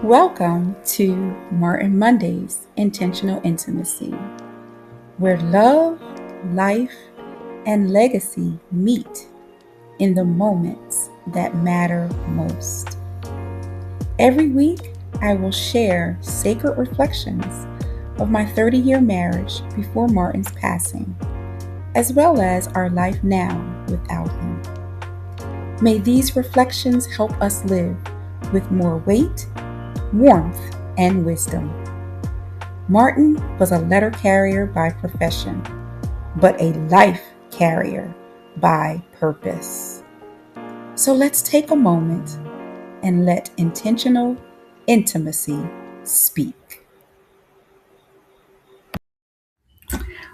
Welcome to Martin Monday's Intentional Intimacy, where love, life, and legacy meet in the moments that matter most. Every week, I will share sacred reflections of my 30-year marriage before Martin's passing, as well as our life now without him. May these reflections help us live with more weight, warmth, and wisdom. Martin was a letter carrier by profession, but a life carrier by purpose. So let's take a moment and let intentional intimacy speak.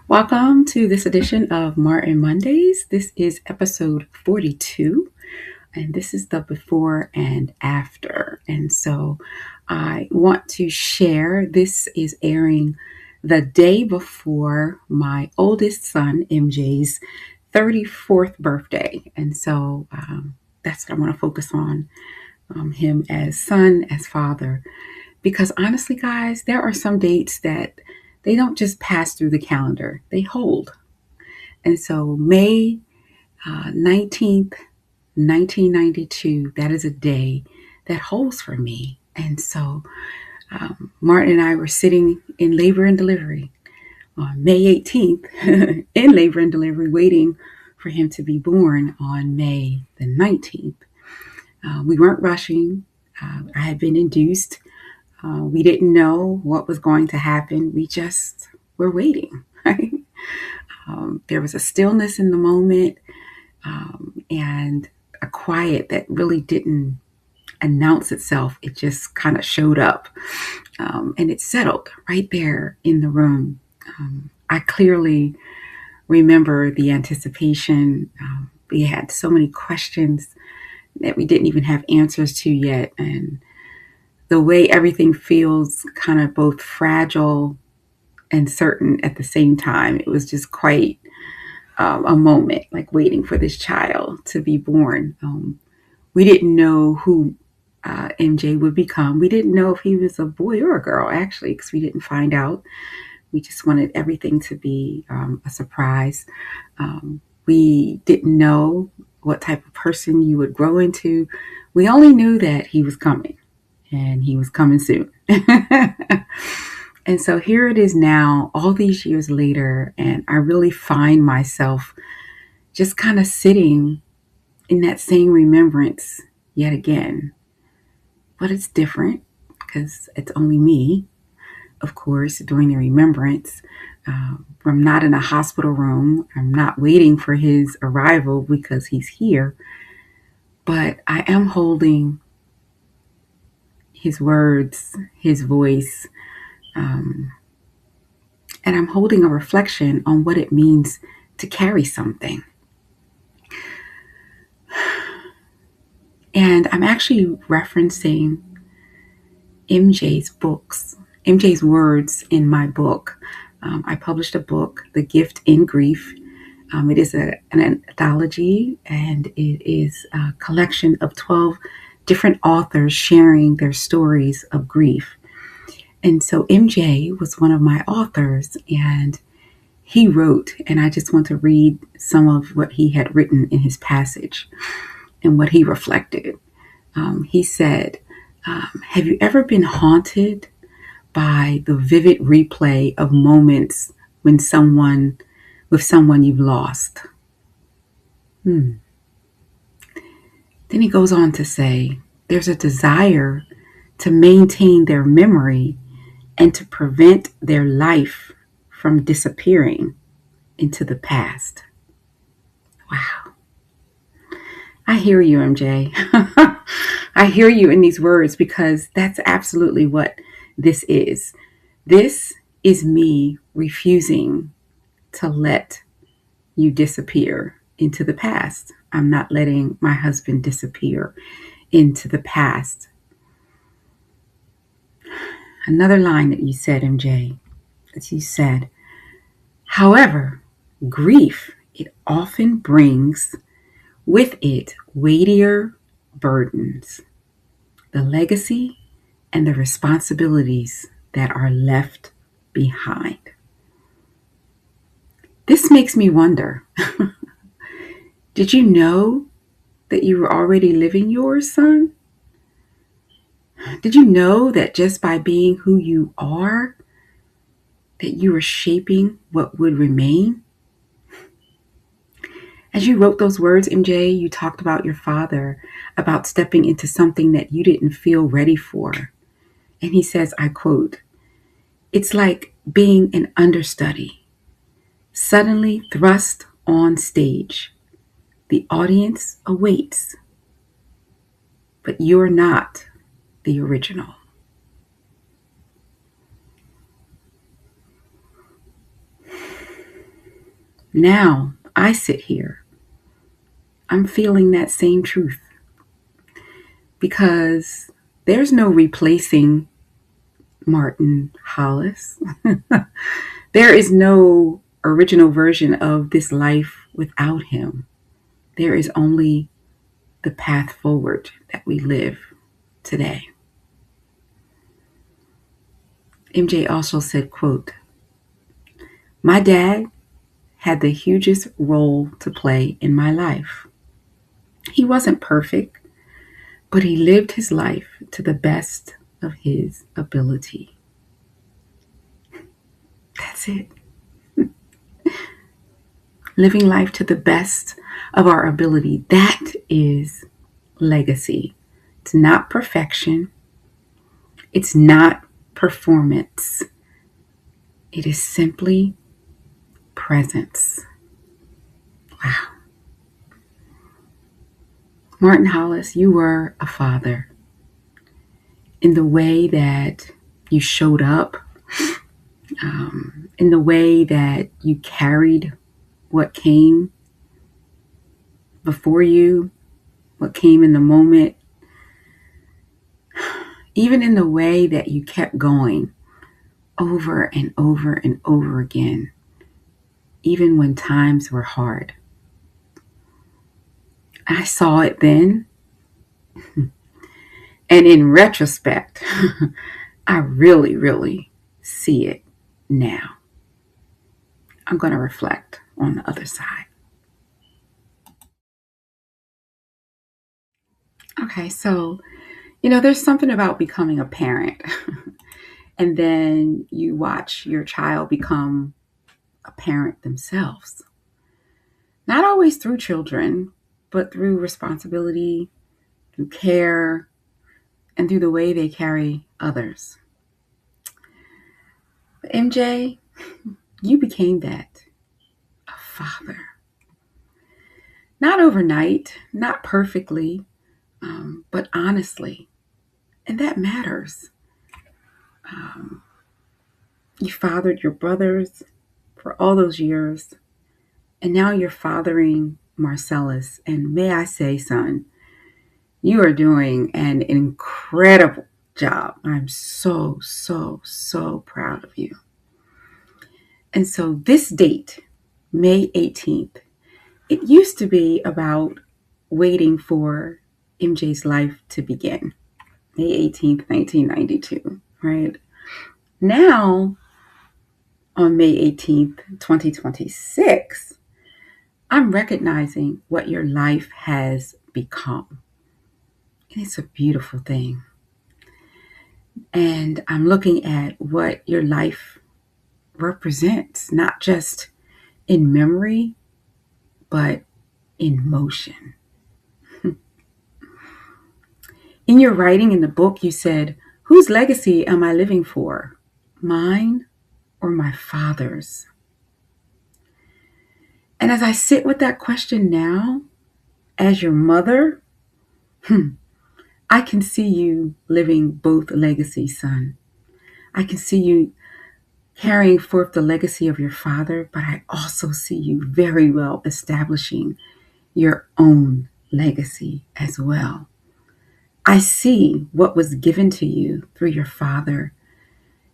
Welcome to this edition of Martin Mondays. This is episode 42, and this is the before and after. And so I want to share, this is airing the day before my oldest son, MJ's 34th birthday. And so that's what I want to focus on, him as son, as father. Because honestly, guys, there are some dates that they don't just pass through the calendar, they hold. And so May 19th, 1992, that is a day that holds for me. And so Martin and I were sitting in labor and delivery on May 18th in labor and delivery, waiting for him to be born on May the 19th. We weren't rushing. I had been induced. We didn't know what was going to happen. We just were waiting, right? There was a stillness in the moment and a quiet that really didn't announce itself. It just kind of showed up and it settled right there in the room. I clearly remember the anticipation. We had so many questions that we didn't even have answers to yet. And the way everything feels kind of both fragile and certain at the same time, it was just quite a moment, like waiting for this child to be born. We didn't know who MJ would become. We didn't know if he was a boy or a girl, actually, because we didn't find out. We just wanted everything to be a surprise. We didn't know what type of person you would grow into. We only knew that he was coming, and he was coming soon. And so here it is now, all these years later, and I really find myself just kind of sitting in that same remembrance yet again. But it's different because it's only me, of course, doing the remembrance. I'm not in a hospital room. I'm not waiting for his arrival because he's here. But I am holding his words, his voice, and I'm holding a reflection on what it means to carry something. And I'm actually referencing MJ's words in my book. I published a book, The Gift in Grief. It is an anthology, and it is a collection of 12 different authors sharing their stories of grief. And so MJ was one of my authors, and he wrote, and I just want to read some of what he had written in his passage and what he reflected. He said, have you ever been haunted by the vivid replay of moments with someone you've lost? Then he goes on to say, there's a desire to maintain their memory and to prevent their life from disappearing into the past. Wow. I hear you, MJ. I hear you in these words because that's absolutely what this is. This is me refusing to let you disappear into the past. I'm not letting my husband disappear into the past. Another line that you said, MJ, that you said, however, grief, it often brings with it weightier burdens, the legacy and the responsibilities that are left behind. This makes me wonder, did you know that you were already living yours, son? Did you know that just by being who you are, that you were shaping what would remain? As you wrote those words, MJ, you talked about your father, about stepping into something that you didn't feel ready for. And he says, I quote, "It's like being an understudy, suddenly thrust on stage. The audience awaits, but you're not the original." Now I sit here. I'm feeling that same truth because there's no replacing Martin Hollis. There is no original version of this life without him. There is only the path forward that we live today. MJ also said, quote, "My dad had the hugest role to play in my life. He wasn't perfect, but he lived his life to the best of his ability." That's it. Living life to the best of our ability. That is legacy. It's not perfection. It's not performance. It is simply presence. Wow. Martin Hollis, you were a father in the way that you showed up, in the way that you carried what came before you, what came in the moment, even in the way that you kept going over and over and over again, even when times were hard. I saw it then, and in retrospect, I really, really see it now. I'm going to reflect on the other side. Okay, so, there's something about becoming a parent, and then you watch your child become a parent themselves. Not always through children, but through responsibility, through care, and through the way they carry others. But MJ, you became that, a father. Not overnight, not perfectly, but honestly. And that matters. You fathered your brothers for all those years, and now you're fathering Marcellus. And may I say, son, you are doing an incredible job. I'm so, so, so proud of you. And so this date, May 18th, it used to be about waiting for MJ's life to begin. May 18th, 1992, right? Now, on May 18th, 2026, I'm recognizing what your life has become. And it's a beautiful thing. And I'm looking at what your life represents, not just in memory, but in motion. In your writing in the book, you said, "Whose legacy am I living for? Mine or my father's?" And as I sit with that question now, as your mother, I can see you living both legacies, son. I can see you carrying forth the legacy of your father, but I also see you very well establishing your own legacy as well. I see what was given to you through your father,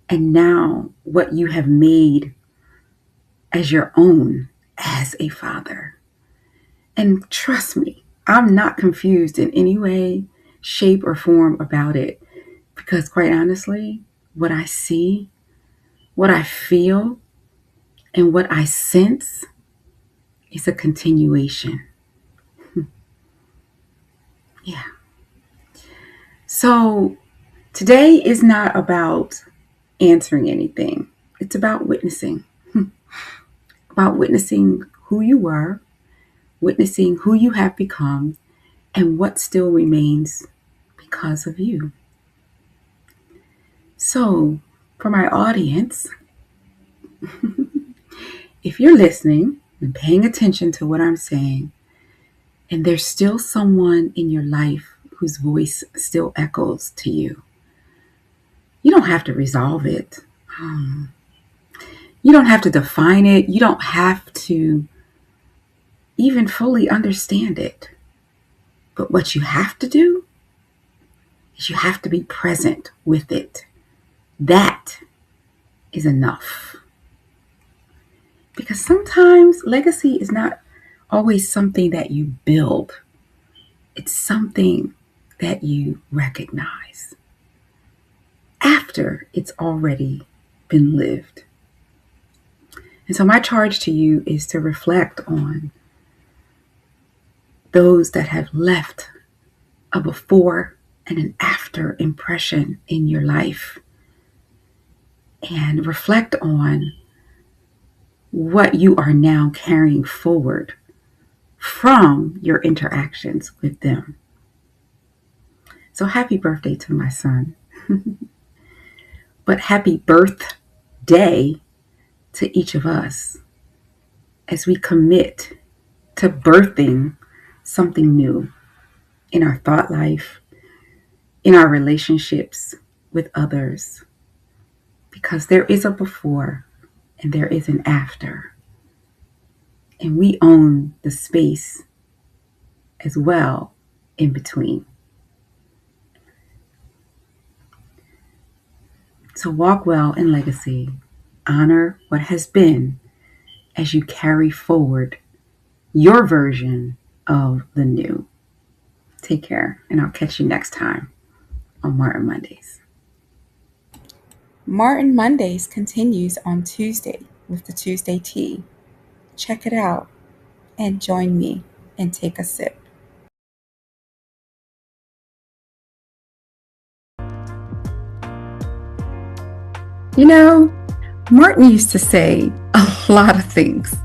and now what you have made as your own as a father. And trust me, I'm not confused in any way, shape, or form about it. Because quite honestly, what I see, what I feel, and what I sense is a continuation. Yeah. So today is not about answering anything. It's about witnessing. About witnessing who you were, witnessing who you have become, and what still remains because of you. So, for my audience, if you're listening and paying attention to what I'm saying, and there's still someone in your life whose voice still echoes to you, you don't have to resolve it. You don't have to define it. You don't have to even fully understand it. But what you have to do is you have to be present with it. That is enough. Because sometimes legacy is not always something that you build. It's something that you recognize after it's already been lived. And so my charge to you is to reflect on those that have left a before and an after impression in your life. And reflect on what you are now carrying forward from your interactions with them. So happy birthday to my son. But happy birthday to each of us as we commit to birthing something new in our thought life, in our relationships with others. Because there is a before and there is an after. And we own the space as well in between. So walk well in legacy. Honor what has been as you carry forward your version of the new. Take care, and I'll catch you next time on Martin Mondays. Martin Mondays continues on Tuesday with the Tuesday Tea. Check it out and join me and take a sip. You know, Martin used to say a lot of things.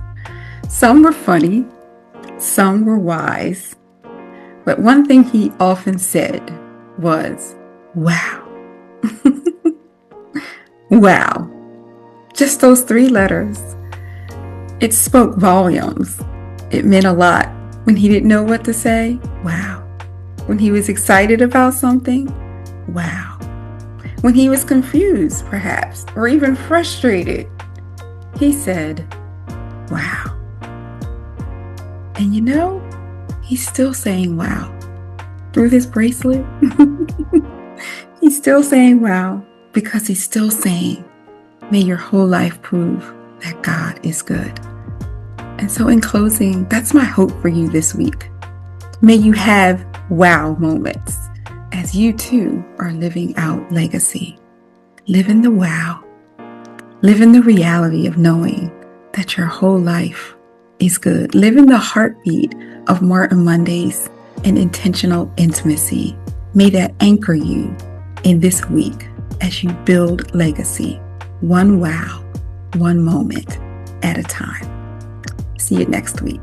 Some were funny, some were wise, but one thing he often said was, wow. Wow. Just those 3 letters. It spoke volumes. It meant a lot when he didn't know what to say. Wow. When he was excited about something. Wow. When he was confused, perhaps, or even frustrated, he said, wow. And you know, he's still saying wow. Through this bracelet, he's still saying wow because he's still saying, may your whole life prove that God is good. And so in closing, that's my hope for you this week. May you have wow moments as you too are living out legacy. Live in the wow. Live in the reality of knowing that your whole life is good. Live in the heartbeat of Martin Mondays and intentional intimacy. May that anchor you in this week as you build legacy. One wow, one moment at a time. See you next week.